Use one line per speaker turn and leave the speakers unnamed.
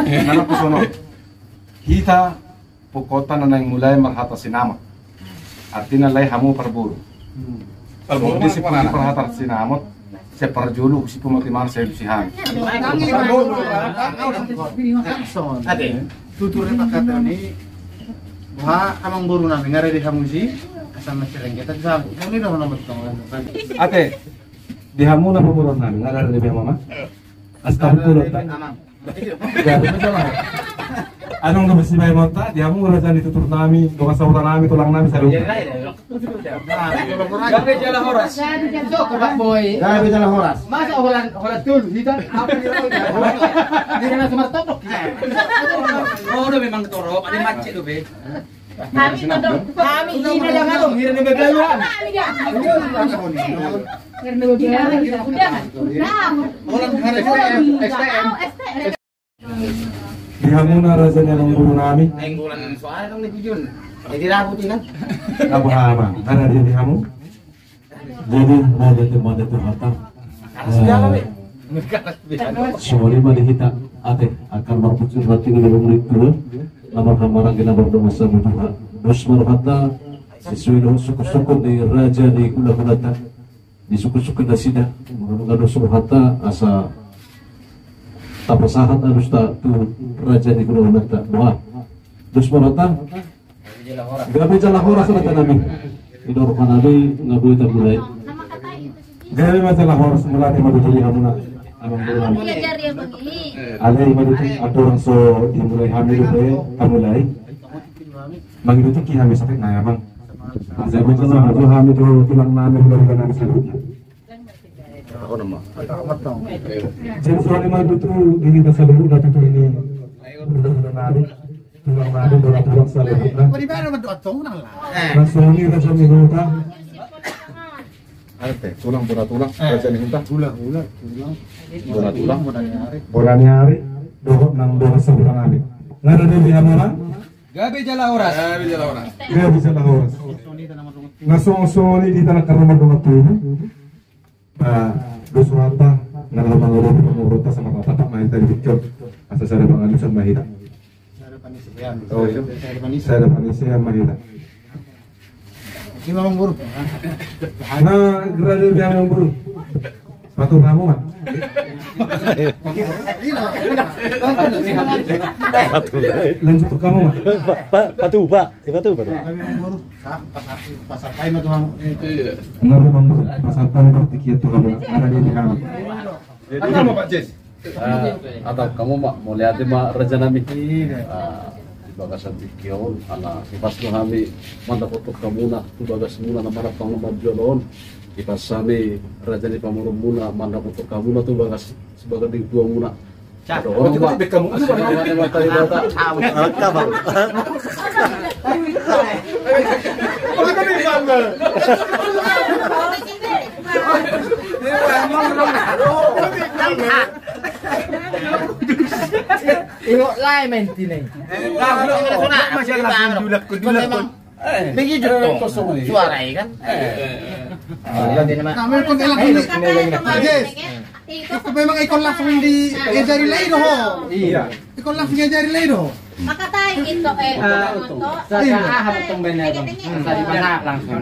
Nanakusono. Kita pokota na nang mulai marhata sinama. Artinya lay hamu parburu. Parburu di sipu di parhata sinamot. Saya parjulu si pumatiman saya bisihan.
Ate, tuturnya pakata ni. Wah, amang buru namin ngare di hamusi. Kasama Serengeta sa. Ini daw naman tong.
Ate, di hamu na pumuron namin. Nalala ni mama. Asta pulot ta. Anong nabas si Maymon ta? Di hamu raja ni tutur nami, doa saura nami, tulang nami sa lupa.
Gabi jala horas. Boy.
Gabi jala horas.
Masa holan tul, hitan apa dia? Dia na sumartok. Oh, do memang torok, ada macet do be.
Kami ini dah ngadu,
Hira ni begaluan.
Udah.
Holan hari STM.
Di hamu na raja ni anong guru nami.
Aing bulan soal dong ni Jun. Jadi rabutin kan.
Abu Hama, ada dia di hamu.
Jadi mada tu hatam. Semua malihita ate akan berpucuk hati dengan murid turun. Namar hamaran kita berdua sama Tuhan. Dos marhata sesuai dengan suku-suku di raja di kula-kulata. Di suku-suku dasida. Mengenai dos marhata asa tapasahat harus tak tu raja di kula-kulata. Wah, dos marhata. Gabi jala horas na tanami. Idor panabi ngabuhi ta bulay.
Gabi masalah horas mulai madutuli hamuna. Amang guru nami. Alay madutuli aturang so dimulai hamil pe kamulai. Mangiduti ki hamil sakit na yamang. Asa mo sa madu hamil to tulang nami ulang nami sa lupa.
Ako naman.
Jadi soalnya madutu diri ta sa lupa datu ini. Ulang nami. Tulang nami tulang sa lupa.
Bagaimana naman doon tong nang la.
Rasoni raja minuta. Ate, tulang raja minuta. Tulang. Bulan hari, dohok nang dohok sebulan hari. Ngada dia di hamuna?
Gabi jala horas.
Gabi jala horas. Nasong-soni di tanah karena madunga tubuh. Doswata nalaman ngurut sama kata Pak main tadi dikjot. Asa sada pangalusan mahita. Oh iya, saya ada panisia mahita.
Ini memang buru.
Nah, gerade biang yang buru. Sepatu kamu mah. Lanjut ke kamu mah.
Patu pak.
Pasar kain atau kamu?
Enggak memang pasar tanah bertikiat tuh kamu. Ada di kamu.
Apa Pak Jes?
Atau kamu mau lihat mak raja nami? Bagasan tikion, anak kipas kami mantap untuk kamu nak tu bagas mula nama nak kamu berjualan kipas kami raja di pamulun mula mantap untuk kamu nak tu bagas sebagai di dua mula. Ada orang juga lebih kamu. Mana mata di data? Kabar.
Ingok lai mentine. Begitu suara kan?
Kami pun elak ini. Kau memang ikon langsung di ejari lain ho.
Iya.
Ikon langsung ejari lain ho.
Maka tayo ito
Sa ahap tong benedong. Sa di mana langsung.